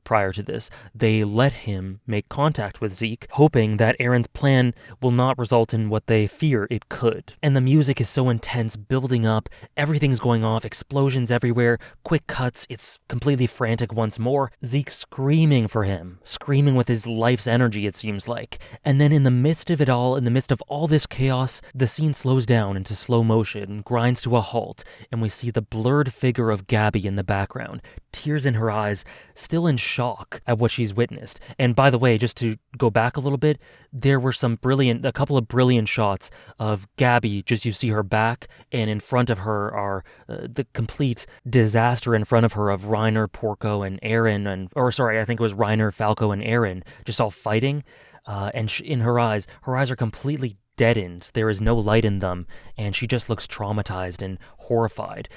prior to this. They let him make contact with Zeke, hoping that Eren's plan will not result in what they fear it could. And the music is so intense, building up, everything's going off, explosions everywhere, quick cuts, it's completely frantic once more. Zeke screaming for him, screaming with his life's energy, it seems like. And then in the midst of it all, in the midst of all this chaos, the scene slows down into slow motion, grinds to a halt, and we see the blurred figure of Gabby in the background, tears in her eyes, still in shock at what she's witnessed. And by the way, just to go back a little bit, there were a couple of brilliant shots of Gabby, just you see her back, and in front of her are the complete disaster in front of her of Reiner, Porco, and Eren, I think it was Reiner, Falco, and Eren, just all fighting, and in her eyes are completely deadened. There is no light in them, and she just looks traumatized and horrified.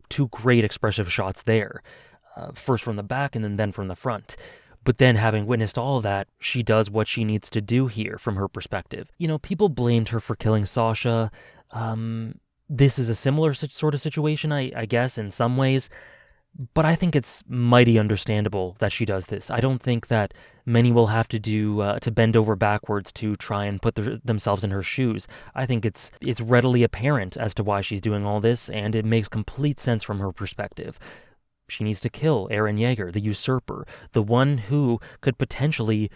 Two great expressive shots there, first from the back and then from the front. But then, having witnessed all of that, she does what she needs to do here from her perspective. You know, people blamed her for killing Sasha. This is a similar sort of situation, I guess, in some ways. But I think it's mighty understandable that she does this. I don't think that many will have to do to bend over backwards to try and put themselves in her shoes. I think it's readily apparent as to why she's doing all this, and it makes complete sense from her perspective. She needs to kill Eren Yeager, the usurper, the one who could potentially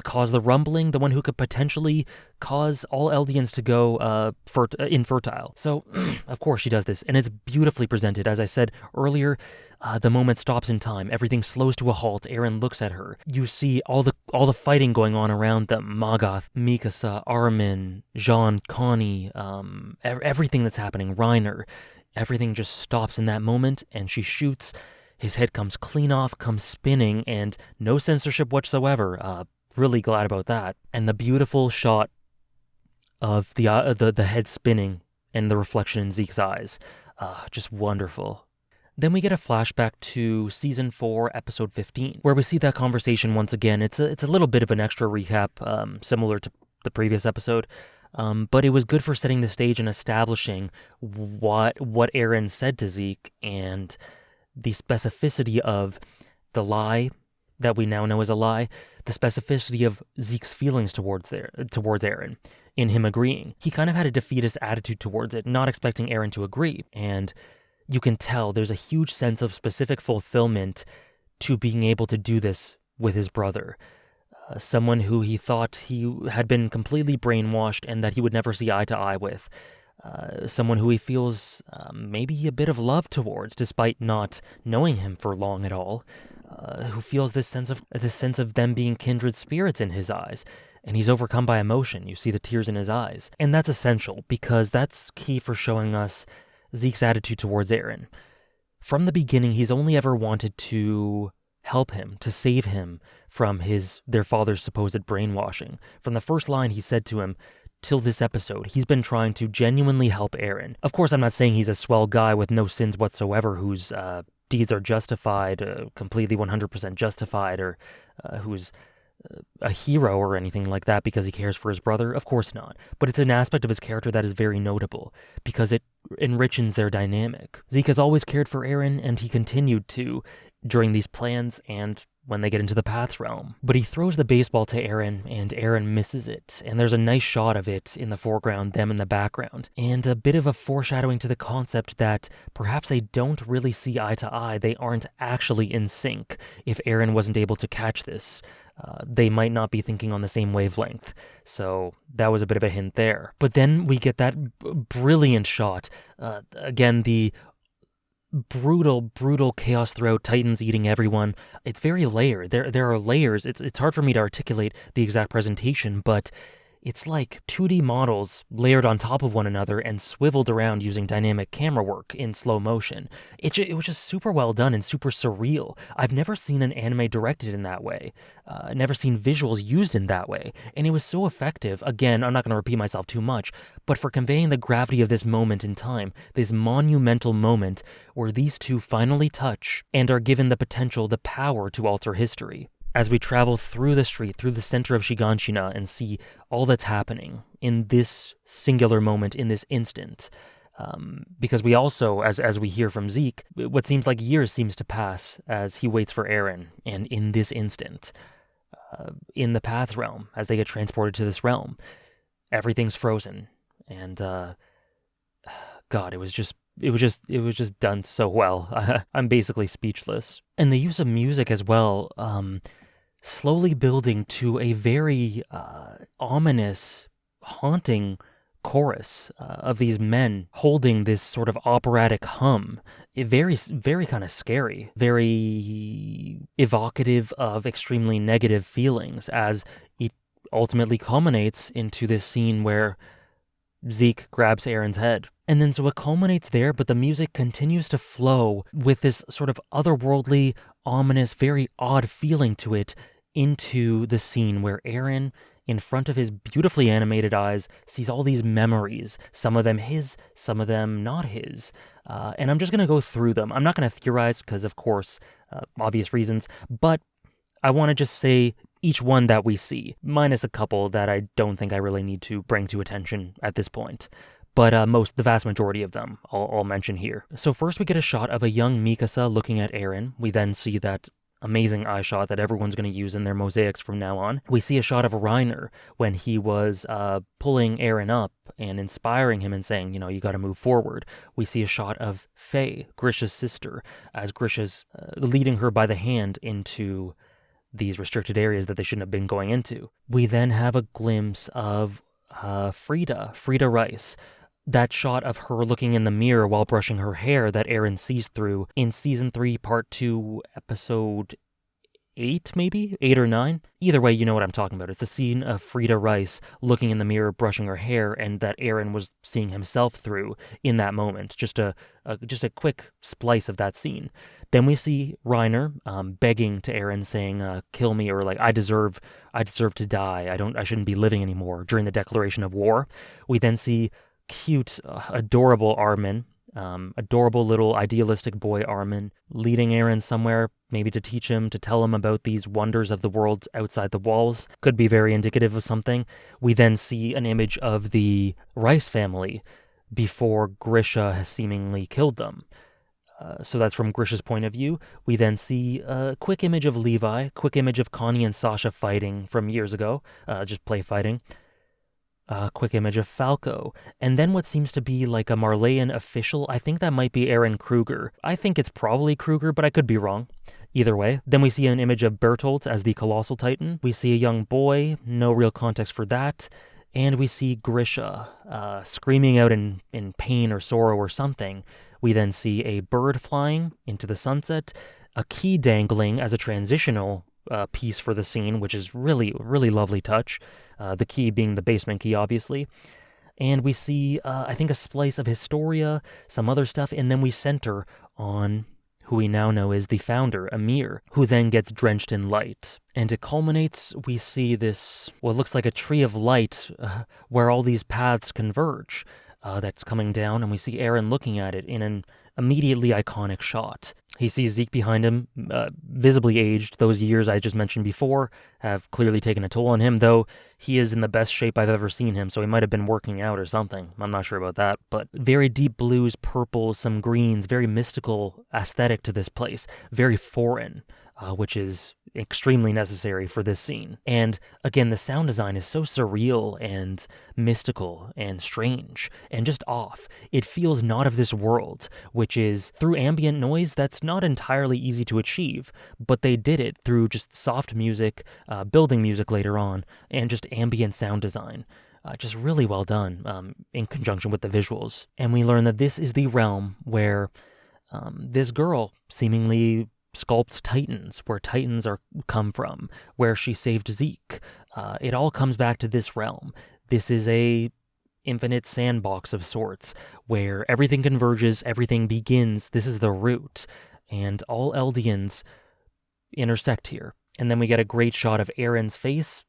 cause the rumbling, the one who could potentially cause all Eldians to go infertile. So, of course, she does this, and it's beautifully presented. As I said earlier, the moment stops in time. Everything slows to a halt. Eren looks at her. You see all the fighting going on around them. Magath, Mikasa, Armin, Jean, Connie, everything that's happening. Reiner. Everything just stops in that moment, and she shoots. His head comes clean off, comes spinning, and no censorship whatsoever. Really glad about that. And the beautiful shot of the head spinning and the reflection in Zeke's eyes. Just wonderful. Then we get a flashback to Season 4, Episode 15, where we see that conversation once again. It's a little bit of an extra recap, similar to the previous episode. But it was good for setting the stage and establishing what Eren said to Zeke and the specificity of the lie that we now know is a lie, the specificity of Zeke's feelings towards Eren, in him agreeing. He kind of had a defeatist attitude towards it, not expecting Eren to agree, and you can tell there's a huge sense of specific fulfillment to being able to do this with his brother. Someone who he thought he had been completely brainwashed and that he would never see eye to eye with. Someone who he feels maybe a bit of love towards, despite not knowing him for long at all. Who feels this sense of them being kindred spirits in his eyes. And he's overcome by emotion. You see the tears in his eyes. And that's essential, because that's key for showing us Zeke's attitude towards Eren. From the beginning, he's only ever wanted to help him, to save him from their father's supposed brainwashing. From the first line he said to him, till this episode, he's been trying to genuinely help Eren. Of course, I'm not saying he's a swell guy with no sins whatsoever, whose deeds are justified, completely 100% justified, or who's a hero or anything like that because he cares for his brother. Of course not. But it's an aspect of his character that is very notable, because it enriches their dynamic. Zeke has always cared for Eren, and he continued to during these plans and when they get into the Paths realm. But he throws the baseball to Eren, and Eren misses it. And there's a nice shot of it in the foreground, them in the background. And a bit of a foreshadowing to the concept that perhaps they don't really see eye to eye. They aren't actually in sync. If Eren wasn't able to catch this, they might not be thinking on the same wavelength. So that was a bit of a hint there. But then we get that brilliant shot. Again, the brutal chaos throughout, Titans eating everyone. It's very layered. There are layers. It's hard for me to articulate the exact presentation, but it's like 2D models layered on top of one another and swiveled around using dynamic camera work in slow motion. It was just super well done and super surreal. I've never seen an anime directed in that way. Never seen visuals used in that way. And it was so effective. Again, I'm not going to repeat myself too much, but for conveying the gravity of this moment in time, this monumental moment where these two finally touch and are given the potential, the power to alter history. as we travel through the street, through the center of Shiganshina, and see all that's happening in this singular moment, in this instant. Because we also, as we hear from Zeke, what seems like years seems to pass as he waits for Eren, and in this instant, in the Paths realm, as they get transported to this realm, everything's frozen, and God, it was just done so well. I'm basically speechless, and the use of music as well. Slowly building to a very ominous, haunting chorus of these men holding this sort of operatic hum. Very kind of scary, very evocative of extremely negative feelings as it ultimately culminates into this scene where Zeke grabs Eren's head. And then so it culminates there, but the music continues to flow with this sort of otherworldly, ominous, very odd feeling to it into the scene where Eren, in front of his beautifully animated eyes, sees all these memories, some of them his, some of them not his. And I'm just going to go through them. I'm not going to theorize because, of course, obvious reasons, but I want to just say each one that we see, minus a couple that I don't think I really need to bring to attention at this point. But the vast majority of them, I'll mention here. So first we get a shot of a young Mikasa looking at Eren. We then see that amazing eye shot that everyone's going to use in their mosaics from now on. We see a shot of Reiner when he was pulling Eren up and inspiring him and saying, you got to move forward. We see a shot of Faye, Grisha's sister, as Grisha's leading her by the hand into these restricted areas that they shouldn't have been going into. We then have a glimpse of Frida Rice. That shot of her looking in the mirror while brushing her hair that Eren sees through in Season 3, Part 2, Episode 8, maybe? 8 or 9? Either way, you know what I'm talking about. It's the scene of Frida Rice looking in the mirror, brushing her hair, and that Eren was seeing himself through in that moment. Just a quick splice of that scene. Then we see Reiner begging to Eren, saying, "Kill me," or like, "I deserve to die. I shouldn't be living anymore." During the declaration of war, we then see cute, adorable Armin, adorable little idealistic boy Armin, leading Eren somewhere, maybe to teach him, to tell him about these wonders of the world outside the walls. Could be very indicative of something. We then see an image of the Rice family before Grisha has seemingly killed them. So that's from Grisha's point of view. We then see a quick image of Levi, quick image of Connie and Sasha fighting from years ago, just play fighting. Quick image of Falco, and then what seems to be like a Marleyan official. I think that might be Eren Kruger. I think it's probably Kruger, but I could be wrong. Either way. Then we see an image of Bertolt as the Colossal Titan. We see a young boy, no real context for that. And we see Grisha screaming out in pain or sorrow or something. We then see a bird flying into the sunset, a key dangling as a transitional piece for the scene, which is really, really lovely touch. The key being the basement key, obviously. And we see, I think, a splice of Historia, some other stuff, and then we center on who we now know is the founder, Amir, who then gets drenched in light. And it culminates, we see this, what looks like a tree of light, where all these paths converge, that's coming down, and we see Eren looking at it in an immediately iconic shot. He sees Zeke behind him, visibly aged. Those years I just mentioned before have clearly taken a toll on him, though he is in the best shape I've ever seen him, so he might have been working out or something. I'm not sure about that, but very deep blues, purples, some greens, very mystical aesthetic to this place, very foreign, which is extremely necessary for this scene. And again, the sound design is so surreal and mystical and strange and just off. It feels not of this world, which is through ambient noise that's not entirely easy to achieve, but they did it through just soft music, building music later on, and just ambient sound design. Just really well done in conjunction with the visuals. And we learn that this is the realm where this girl seemingly sculpts titans, where titans are come from, where she saved Zeke. It all comes back to this realm. This is a infinite sandbox of sorts, where everything converges, everything begins. This is the root, and all Eldians intersect here. And then we get a great shot of Eren's face,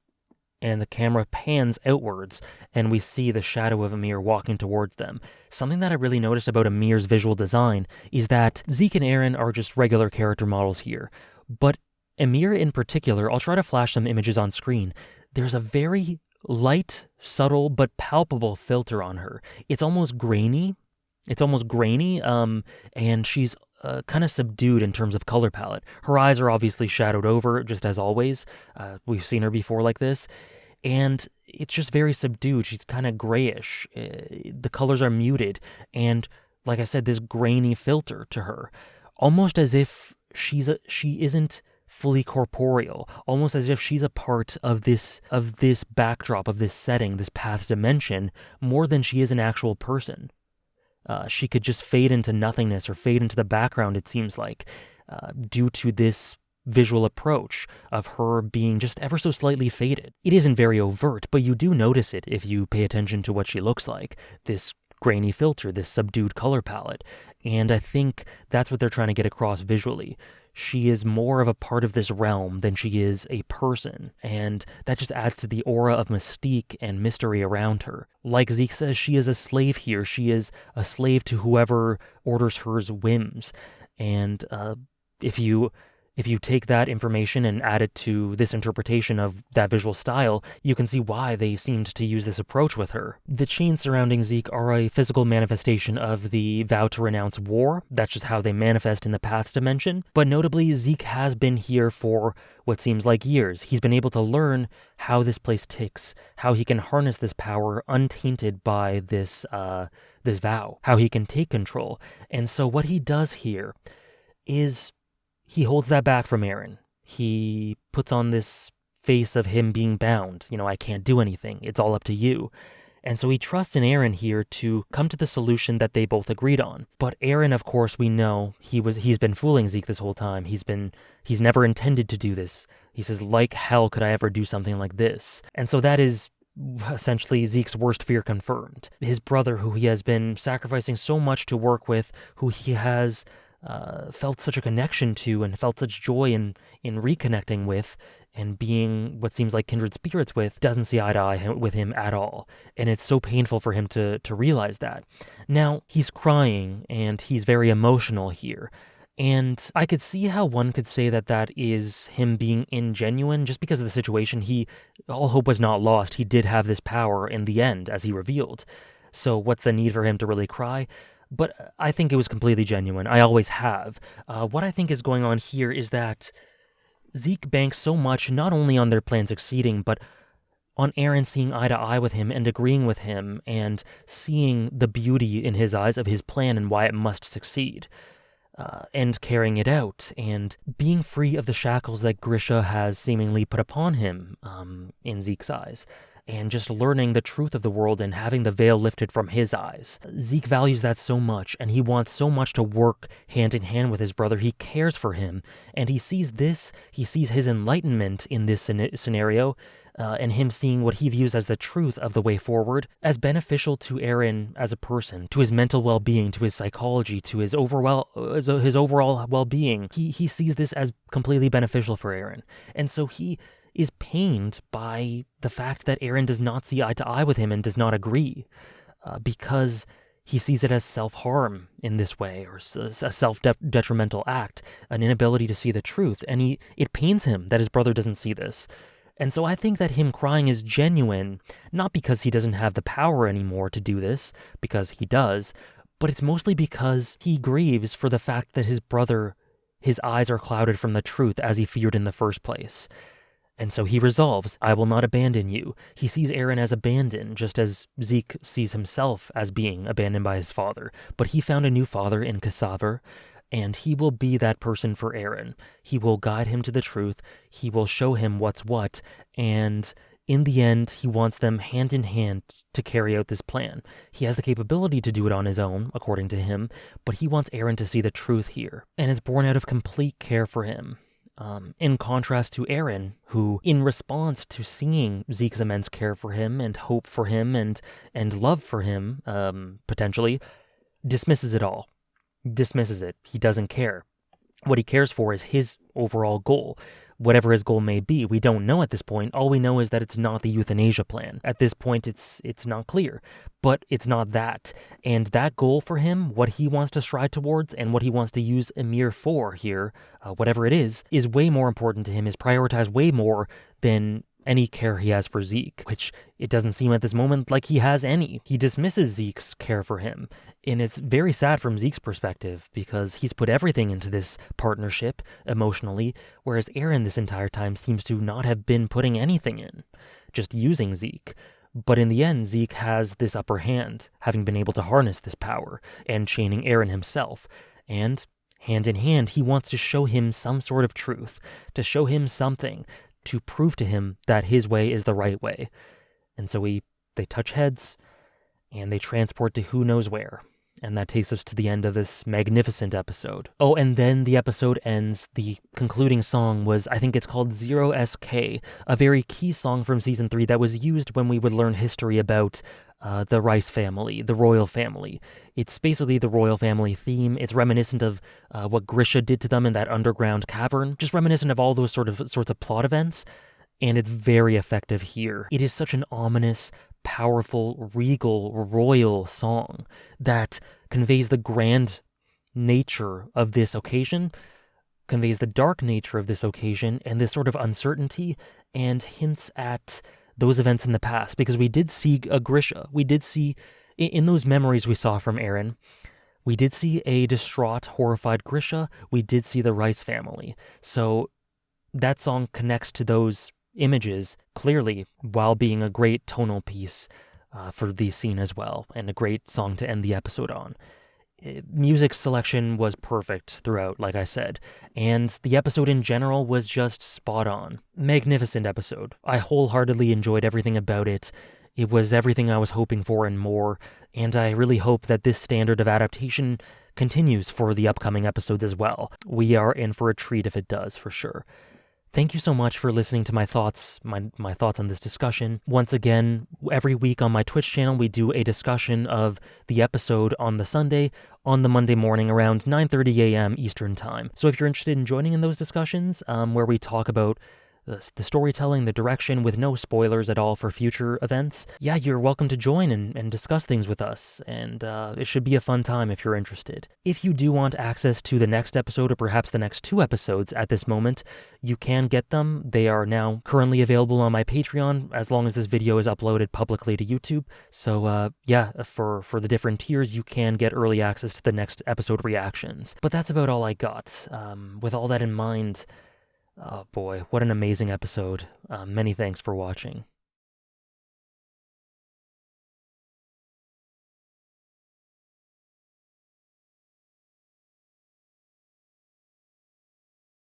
and the camera pans outwards, and we see the shadow of Amir walking towards them. Something that I really noticed about Amir's visual design is that Zeke and Eren are just regular character models here, but Emir in particular, I'll try to flash some images on screen. There's a very light, subtle, but palpable filter on her. It's almost grainy. And she's kind of subdued in terms of color palette. Her eyes are obviously shadowed over, just as always. We've seen her before like this. And it's just very subdued. She's kind of grayish. The colors are muted. And like I said, this grainy filter to her. Almost as if she isn't fully corporeal, almost as if she's a part of this backdrop, of this setting, this path dimension, more than she is an actual person. She could just fade into nothingness or fade into the background, it seems like, due to this visual approach of her being just ever so slightly faded. It isn't very overt, but you do notice it if you pay attention to what she looks like. This grainy filter, this subdued color palette. And I think that's what they're trying to get across visually. She is more of a part of this realm than she is a person, and that just adds to the aura of mystique and mystery around her. Like Zeke says, she is a slave here. She is a slave to whoever orders her whims. And if you take that information and add it to this interpretation of that visual style, you can see why they seemed to use this approach with her. The chains surrounding Zeke are a physical manifestation of the vow to renounce war. That's just how they manifest in the Paths dimension. But notably, Zeke has been here for what seems like years. He's been able to learn how this place ticks, how he can harness this power untainted by this vow, how he can take control. And so what he does here is he holds that back from Eren. He puts on this face of him being bound. I can't do anything. It's all up to you. And so he trusts in Eren here to come to the solution that they both agreed on. But Eren, of course, we know he's been fooling Zeke this whole time. He's never intended to do this. He says, like hell could I ever do something like this? And so that is essentially Zeke's worst fear confirmed. His brother, who he has been sacrificing so much to work with, who he has felt such a connection to and felt such joy in reconnecting with and being what seems like kindred spirits with, doesn't see eye to eye with him at all. And it's so painful for him to realize that. Now, he's crying and he's very emotional here. And I could see how one could say that is him being ingenuine just because of the situation. All hope was not lost. He did have this power in the end, as he revealed. So what's the need for him to really cry? But I think it was completely genuine. I always have. What I think is going on here is that Zeke banks so much not only on their plan succeeding, but on Eren seeing eye to eye with him and agreeing with him and seeing the beauty in his eyes of his plan and why it must succeed, and carrying it out, and being free of the shackles that Grisha has seemingly put upon him in Zeke's eyes. And just learning the truth of the world and having the veil lifted from his eyes. Zeke values that so much, and he wants so much to work hand in hand with his brother. He cares for him, and he sees his enlightenment in this scenario, and him seeing what he views as the truth of the way forward, as beneficial to Eren as a person, to his mental well-being, to his psychology, to his overall well-being. He sees this as completely beneficial for Eren, and so he is pained by the fact that Eren does not see eye to eye with him and does not agree, because he sees it as self-harm in this way, or a self-detrimental act, an inability to see the truth, and it pains him that his brother doesn't see this. And so I think that him crying is genuine, not because he doesn't have the power anymore to do this, because he does, but it's mostly because he grieves for the fact that his brother, his eyes are clouded from the truth as he feared in the first place. And so he resolves, I will not abandon you. He sees Eren as abandoned, just as Zeke sees himself as being abandoned by his father. But he found a new father in Cassavur, and he will be that person for Eren. He will guide him to the truth, he will show him what's what, and in the end, he wants them hand in hand to carry out this plan. He has the capability to do it on his own, according to him, but he wants Eren to see the truth here, and it's born out of complete care for him. In contrast to Eren, who, in response to seeing Zeke's immense care for him and hope for him and love for him, potentially, dismisses it all. Dismisses it. He doesn't care. What he cares for is his overall goal, whatever his goal may be. We don't know at this point. All we know is that it's not the euthanasia plan. At this point, it's not clear, but it's not that. And that goal for him, what he wants to strive towards and what he wants to use Emir for here, whatever it is way more important to him, is prioritized way more than any care he has for Zeke, which it doesn't seem at this moment like he has any. He dismisses Zeke's care for him, and it's very sad from Zeke's perspective because he's put everything into this partnership emotionally, whereas Eren this entire time seems to not have been putting anything in, just using Zeke. But in the end, Zeke has this upper hand, having been able to harness this power and chaining Eren himself. And hand in hand, he wants to show him some sort of truth, to show him something, to prove to him that his way is the right way. And so they touch heads, and they transport to who knows where. And that takes us to the end of this magnificent episode. Oh, and then the episode ends. The concluding song was, I think it's called Zero SK, a very key song from Season 3 that was used when we would learn history about the Rice family, the royal family. It's basically the royal family theme. It's reminiscent of what Grisha did to them in that underground cavern, just reminiscent of all those sorts of plot events, and it's very effective here. It is such an ominous, powerful, regal, royal song that conveys the grand nature of this occasion, conveys the dark nature of this occasion, and this sort of uncertainty, and hints at those events in the past, because we did see a Grisha. We did see, in those memories we saw from Eren, we did see a distraught, horrified Grisha. We did see the Rice family. So that song connects to those images clearly, while being a great tonal piece for the scene as well, and a great song to end the episode on. Music selection was perfect throughout, like I said, and the episode in general was just spot on. Magnificent episode. I wholeheartedly enjoyed everything about it. It was everything I was hoping for and more, and I really hope that this standard of adaptation continues for the upcoming episodes as well. We are in for a treat if it does, for sure. Thank you so much for listening to my thoughts on this discussion. Once again, every week on my Twitch channel, we do a discussion of the episode on the Sunday, on the Monday morning around 9:30 a.m. Eastern Time. So if you're interested in joining in those discussions, where we talk about the storytelling, the direction, with no spoilers at all for future events, yeah, you're welcome to join and discuss things with us, and it should be a fun time if you're interested. If you do want access to the next episode, or perhaps the next 2 episodes at this moment, you can get them. They are now currently available on my Patreon, as long as this video is uploaded publicly to YouTube. So yeah, for the different tiers, you can get early access to the next episode reactions. But that's about all I got. With all that in mind, oh boy, what an amazing episode. Many thanks for watching.